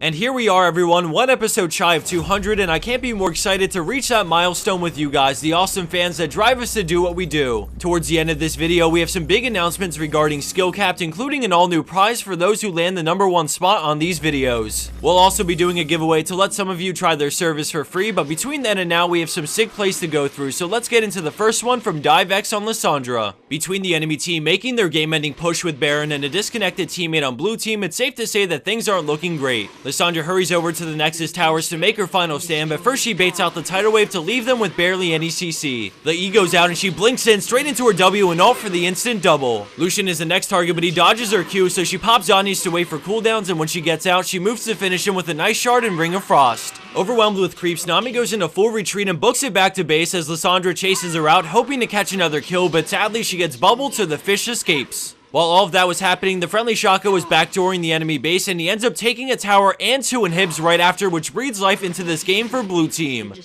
And here we are, everyone, one episode shy of 200, and I can't be more excited to reach that milestone with you guys, the awesome fans that drive us to do what we do. Towards the end of this video, we have some big announcements regarding skill capped, including an all-new prize for those who land the #1 spot on these videos. We'll also be doing a giveaway to let some of you try their service for free, but between then and now, we have some sick plays to go through, so let's get into the first one from DiveX on Lissandra. Between the enemy team making their game-ending push with Baron and a disconnected teammate on blue team, it's safe to say that things aren't looking great. Lissandra hurries over to the Nexus towers to make her final stand, but first she baits out the tidal wave to leave them with barely any CC. The E goes out and she blinks in straight into her W and ult for the instant double. Lucian is the next target, but he dodges her Q, so she pops Zhonya's to wait for cooldowns, and when she gets out, she moves to finish him with a nice shard and Ring of Frost. Overwhelmed with creeps, Nami goes into full retreat and books it back to base as Lissandra chases her out, hoping to catch another kill, but sadly she gets bubbled so the fish escapes. While all of that was happening, the friendly Shaka was backdooring the enemy base, and he ends up taking a tower and 2 inhibs right after, which breathes life into this game for blue team.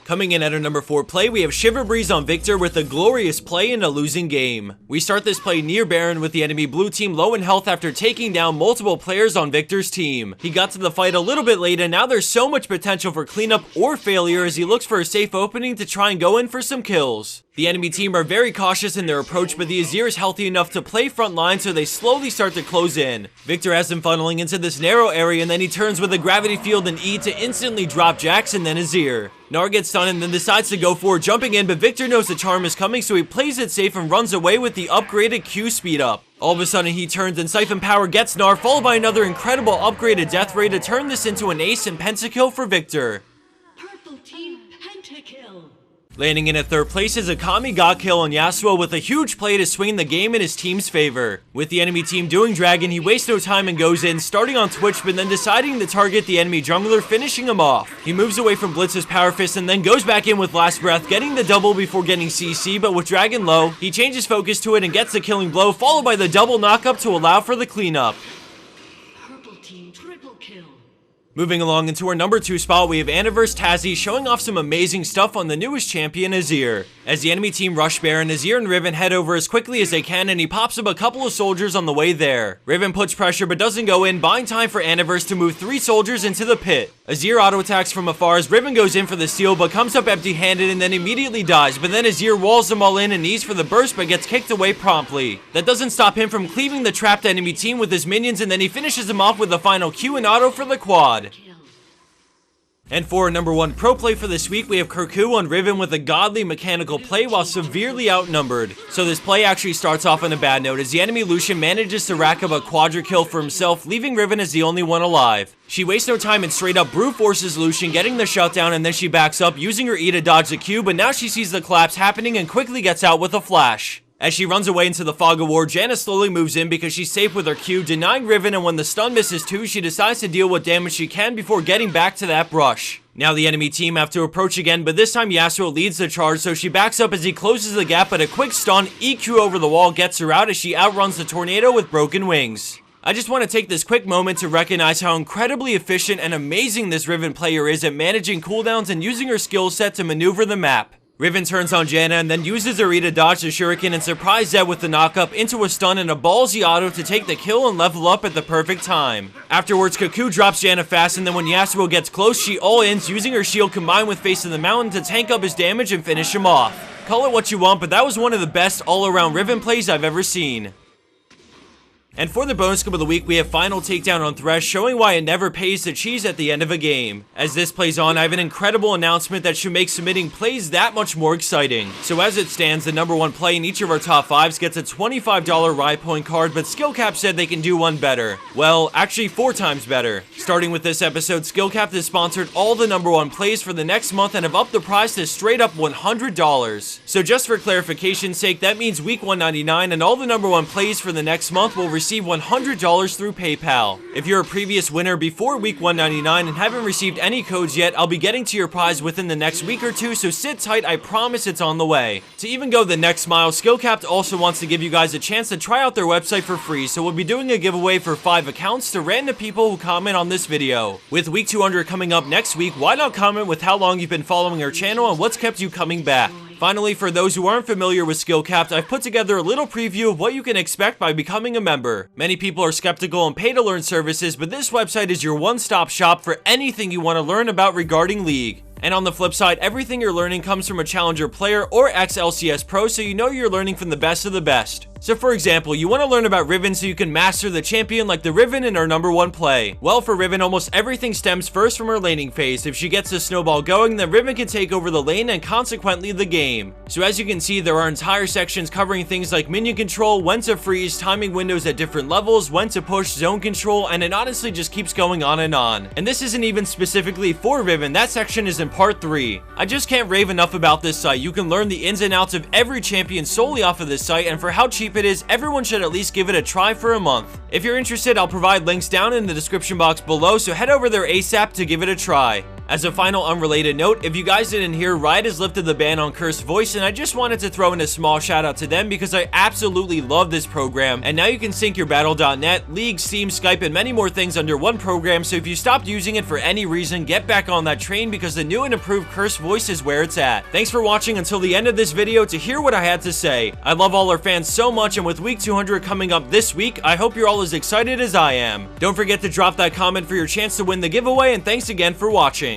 Coming in at our #4 play, we have Shiver Breeze on Victor with a glorious play in a losing game. We start this play near Baron with the enemy blue team low in health after taking down multiple players on Victor's team. He got to the fight a little bit late, and now there's so much potential for cleanup or failure as he looks for a safe opening to try and go in for some kills. The enemy team are very cautious in their approach, but the Azir is healthy enough to play front line, so they slowly start to close in. Victor has them funneling into this narrow area, and then he turns with a gravity field and E to instantly drop Jax and then Azir. Gnar gets stunned and then decides to go for it, jumping in, but Victor knows the charm is coming, so he plays it safe and runs away with the upgraded Q speed up. All of a sudden he turns and Siphon Power gets Gnar, followed by another incredible upgraded death ray to turn this into an ace and pentakill for Victor. Purple team pentakill. Landing in at 3rd place is a Kami God kill on Yasuo with a huge play to swing the game in his team's favor. With the enemy team doing Dragon, he wastes no time and goes in, starting on Twitch, but then deciding to target the enemy jungler, finishing him off. He moves away from Blitz's Power Fist and then goes back in with Last Breath, getting the double before getting CC, but with Dragon low, he changes focus to it and gets the killing blow, followed by the double knockup to allow for the cleanup. Purple team triple kill. Moving along into our #2 spot, we have Aniverse Tazzy showing off some amazing stuff on the newest champion, Azir. As the enemy team rush Baron, Azir and Riven head over as quickly as they can, and he pops up a couple of soldiers on the way there. Riven puts pressure but doesn't go in, buying time for Aniverse to move 3 soldiers into the pit. Azir auto-attacks from afar as Riven goes in for the steal but comes up empty-handed and then immediately dies, but then Azir walls them all in and knees for the burst but gets kicked away promptly. That doesn't stop him from cleaving the trapped enemy team with his minions, and then he finishes them off with the final Q and auto for the quad. And for our #1 pro play for this week, we have Kurku on Riven with a godly mechanical play while severely outnumbered. So this play actually starts off on a bad note as the enemy Lucian manages to rack up a quadra kill for himself, leaving Riven as the only one alive. She wastes no time and straight up brute forces Lucian, getting the shutdown, and then she backs up using her E to dodge the Q, but now she sees the collapse happening and quickly gets out with a flash. As she runs away into the fog of war, Janna slowly moves in because she's safe with her Q, denying Riven, and when the stun misses too, she decides to deal what damage she can before getting back to that brush. Now the enemy team have to approach again, but this time Yasuo leads the charge, so she backs up as he closes the gap, but a quick stun, EQ over the wall gets her out as she outruns the tornado with broken wings. I just want to take this quick moment to recognize how incredibly efficient and amazing this Riven player is at managing cooldowns and using her skill set to maneuver the map. Riven turns on Janna and then uses her E to dodge the shuriken and surprise Zed with the knockup into a stun and a ballsy auto to take the kill and level up at the perfect time. Afterwards, Kurku drops Janna fast, and then when Yasuo gets close, she all-ins using her shield combined with Face of the Mountain to tank up his damage and finish him off. Call it what you want, but that was one of the best all-around Riven plays I've ever seen. And for the bonus scoop of the week, we have Final Takedown on Thresh, showing why it never pays to cheese at the end of a game. As this plays on, I have an incredible announcement that should make submitting plays that much more exciting. So as it stands, the #1 play in each of our top 5s gets a $25 Rye Point card, but SkillCap said they can do one better. Well, actually 4 times better. Starting with this episode, SkillCap has sponsored all the #1 plays for the next month and have upped the price to straight up $100. So just for clarification's sake, that means week 199 and all the #1 plays for the next month will receive $100 through PayPal. If you're a previous winner before week 199 and haven't received any codes yet, I'll be getting to your prize within the next week or 2, so sit tight, I promise it's on the way. To even go the next mile, SkillCapped also wants to give you guys a chance to try out their website for free, so we'll be doing a giveaway for 5 accounts to random people who comment on this video. With week 200 coming up next week, why not comment with how long you've been following our channel and what's kept you coming back? Finally, for those who aren't familiar with skill caps, I've put together a little preview of what you can expect by becoming a member. Many people are skeptical and pay to learn services, but this website is your one-stop shop for anything you want to learn about regarding League. And on the flip side, everything you're learning comes from a challenger player or ex-LCS pro, so you know you're learning from the best of the best. So for example, you want to learn about Riven so you can master the champion like the Riven in her #1 play. Well, for Riven, almost everything stems first from her laning phase. If she gets the snowball going, then Riven can take over the lane and consequently the game. So as you can see, there are entire sections covering things like minion control, when to freeze, timing windows at different levels, when to push, zone control, and it honestly just keeps going on and on. And this isn't even specifically for Riven, that section is in part 3. I just can't rave enough about this site. You can learn the ins and outs of every champion solely off of this site, and for how cheap it is, everyone should at least give it a try for a month. If you're interested, I'll provide links down in the description box below, so head over there ASAP to give it a try. As a final unrelated note, if you guys didn't hear, Riot has lifted the ban on Cursed Voice, and I just wanted to throw in a small shout out to them because I absolutely love this program, and now you can sync your Battle.net, League, Steam, Skype, and many more things under one program, so if you stopped using it for any reason, get back on that train because the new and improved Cursed Voice is where it's at. Thanks for watching until the end of this video to hear what I had to say. I love all our fans so much, and with week 200 coming up this week, I hope you're all as excited as I am. Don't forget to drop that comment for your chance to win the giveaway, and thanks again for watching.